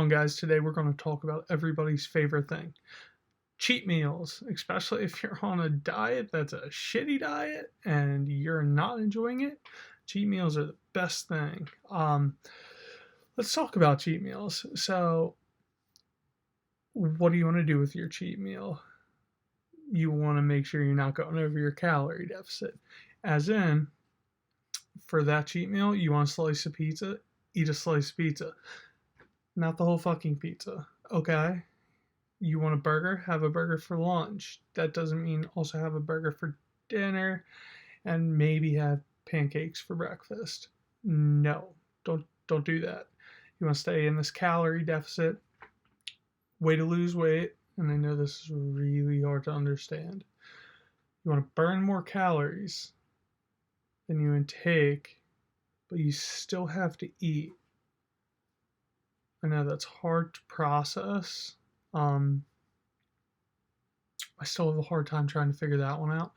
Guys, today we're going to talk about everybody's favorite thing, cheat meals, especially if you're on a diet that's a shitty diet and you're not enjoying it. Cheat meals are the best thing. Let's talk about cheat meals. So, what do you want to do with your cheat meal? You want to make sure you're not going over your calorie deficit. As in, for that cheat meal, you want a slice of pizza, eat a slice of pizza, not the whole fucking pizza. Okay? You want a burger, have a burger for lunch. That doesn't mean also have a burger for dinner and maybe have pancakes for breakfast. No, don't do that. You want to stay in this calorie deficit, way to lose weight, and I know this is really hard to understand. You want to burn more calories than you intake, but you still have to eat. I know that's hard to process. I still have a hard time trying to figure that one out.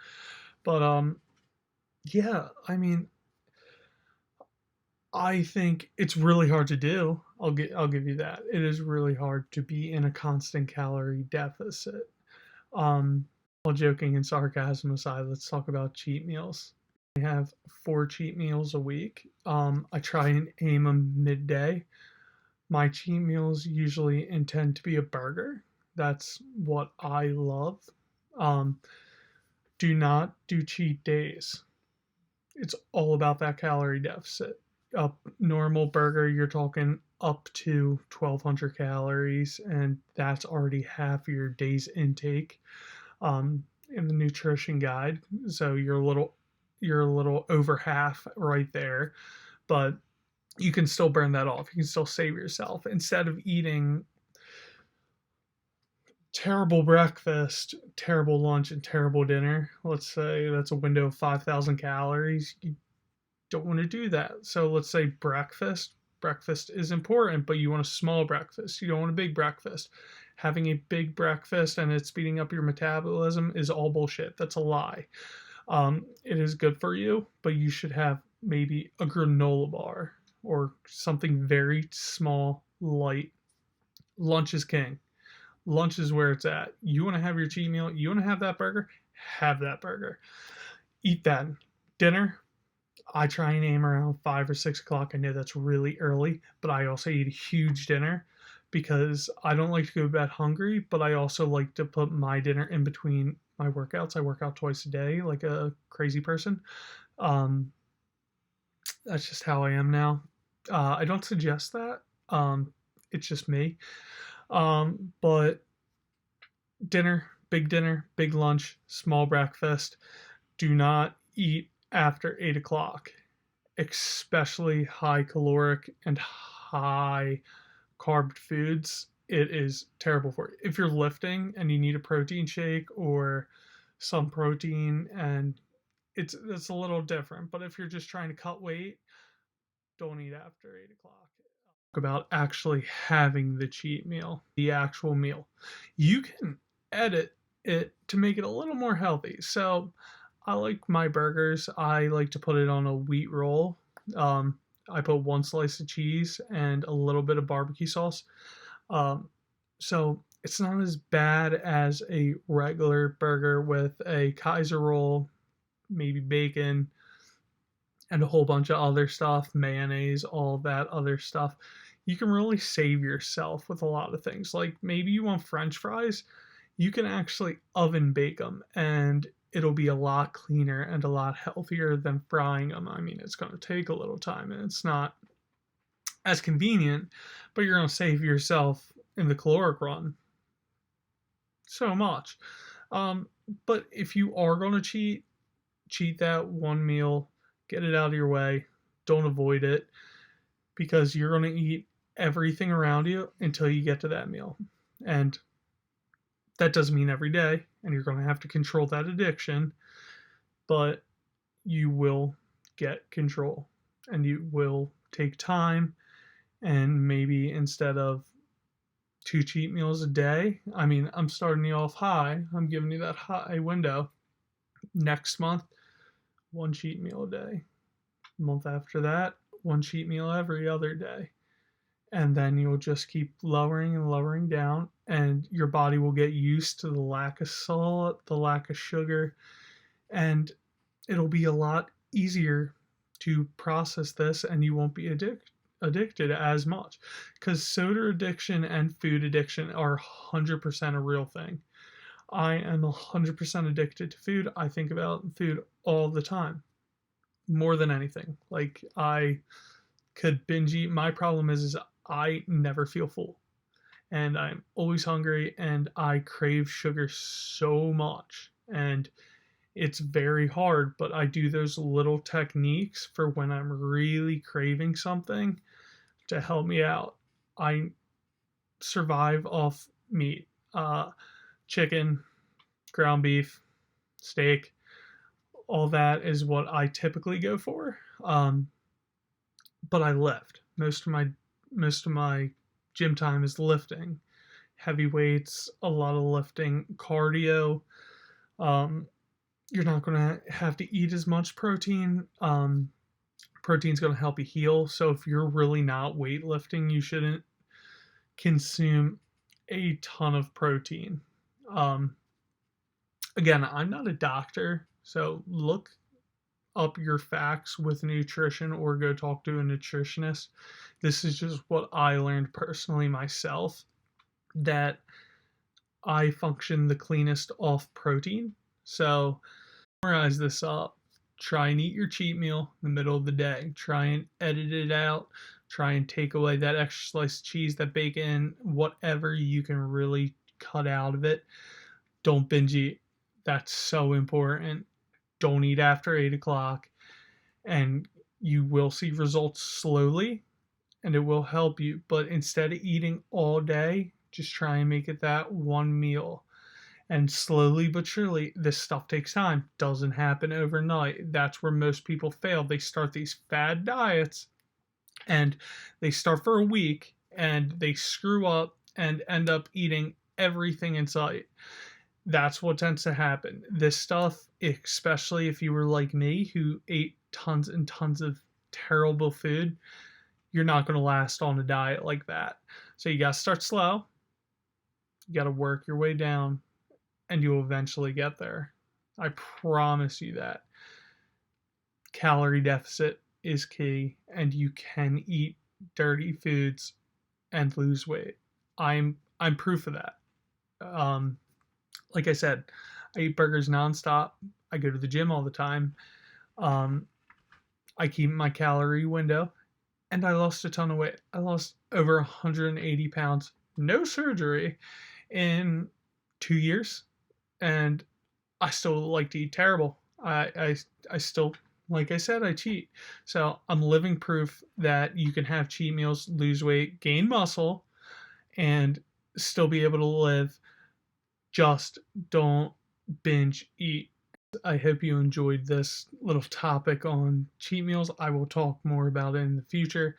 But yeah, I mean, I think it's really hard to do. I'll give you that. It is really hard to be in a constant calorie deficit. All joking and sarcasm aside, let's talk about cheat meals. I have 4 cheat meals a week. I try and aim them midday. My cheat meals usually intend to be a burger. That's what I love. Um, do not do cheat days. It's all about that calorie deficit. A normal burger, you're talking up to 1,200 calories, and that's already half your day's intake in the nutrition guide. So you're a little over half right there, but you can still burn that off. You can still save yourself instead of eating terrible breakfast, terrible lunch, and terrible dinner. Let's say that's a window of 5,000 calories. You don't want to do that. So let's say breakfast. Breakfast is important, but you want a small breakfast. You don't want a big breakfast. Having a big breakfast and it speeding up your metabolism is all bullshit. That's a lie. It is good for you, but you should have maybe a granola bar or something very small, light. Lunch is king. Lunch is where it's at. You want to have your cheat meal, you want to have that burger, have that burger. Eat that. Dinner, I try and aim around 5 or 6 o'clock. I know that's really early, but I also eat a huge dinner because I don't like to go to bed hungry, but I also like to put my dinner in between my workouts. I work out twice a day like a crazy person. Um, that's just how I am now. I don't suggest that. It's just me. But dinner, big lunch, small breakfast. Do not eat after 8 o'clock, especially high caloric and high carb foods. It is terrible for you. If you're lifting and you need a protein shake or some protein, and it's a little different. But if you're just trying to cut weight, don't eat after 8 o'clock. About actually having the cheat meal, the actual meal. You can edit it to make it a little more healthy. So I like my burgers. I like to put it on a wheat roll. I put 1 slice of cheese and a little bit of barbecue sauce. Um, so it's not as bad as a regular burger with a Kaiser roll, maybe bacon, and a whole bunch of other stuff, mayonnaise, all that other stuff. You can really save yourself with a lot of things. Like maybe you want French fries, you can actually oven bake them and it'll be a lot cleaner and a lot healthier than frying them. I mean, it's going to take a little time and it's not as convenient, but you're going to save yourself in the caloric run so much. Um, but if you are going to cheat that one meal, get it out of your way. Don't avoid it because you're going to eat everything around you until you get to that meal. And that doesn't mean every day, and you're going to have to control that addiction, but you will get control and you will take time. And maybe instead of 2 cheat meals a day, I mean, I'm starting you off high, I'm giving you that high window. Next month, 1 cheat meal a day. Month after that, 1 cheat meal every other day. and then you'll just keep lowering and lowering down, and your body will get used to the lack of salt, the lack of sugar, and it'll be a lot easier to process this, and you won't be addicted as much, because soda addiction and food addiction are 100% a real thing. I am 100% addicted to food. I think about food all the time, more than anything. Like, I could binge eat. My problem is I never feel full, and I'm always hungry, and I crave sugar so much. And it's very hard, but I do those little techniques for when I'm really craving something to help me out. I survive off meat, chicken, ground beef, steak. All that is what I typically go for. But I lift. Most of my gym time is lifting, heavy weights, a lot of lifting, cardio. Um, you're not going to have to eat as much protein. Protein's going to help you heal. So if you're really not weightlifting, you shouldn't consume a ton of protein. Um, Again, I'm not a doctor, so look up your facts with nutrition or go talk to a nutritionist. This is just what I learned personally myself, that I function the cleanest off protein. So, summarize this up. Try and eat your cheat meal in the middle of the day. Try and edit it out. Try and take away that extra slice of cheese, that bacon, whatever you can really cut out of it. Don't binge eat. That's so important. Don't eat after 8 o'clock, and you will see results slowly, and it will help you. But instead of eating all day, just try and make it that one meal. And slowly but surely, this stuff takes time. Doesn't happen overnight. That's where most people fail. They start these fad diets, and they start for a week, and they screw up and end up eating everything in sight. That's what tends to happen. This stuff, especially if you were like me who ate tons and tons of terrible food, you're not going to last on a diet like that. So you got to start slow. You got to work your way down, and you'll eventually get there. I promise you that. Calorie deficit is key, and you can eat dirty foods and lose weight. I'm proof of that. Um, like I said, I eat burgers nonstop. I go to the gym all the time. Um, I keep my calorie window, and I lost a ton of weight. I lost over 180 pounds, no surgery, in 2 years, and I still like to eat terrible. I still, like I said, I cheat. So I'm living proof that you can have cheat meals, lose weight, gain muscle, and still be able to live. Just don't binge eat. I hope you enjoyed this little topic on cheat meals. I will talk more about it in the future.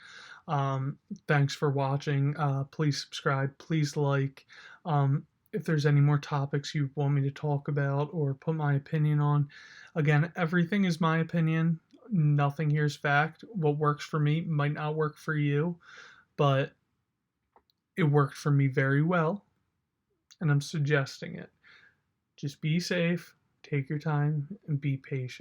Thanks for watching. Please subscribe. Please like. If there's any more topics you want me to talk about or put my opinion on. Again, everything is my opinion. Nothing here is fact. What works for me might not work for you, but it worked for me very well, and I'm suggesting it. Just be safe, take your time, and be patient.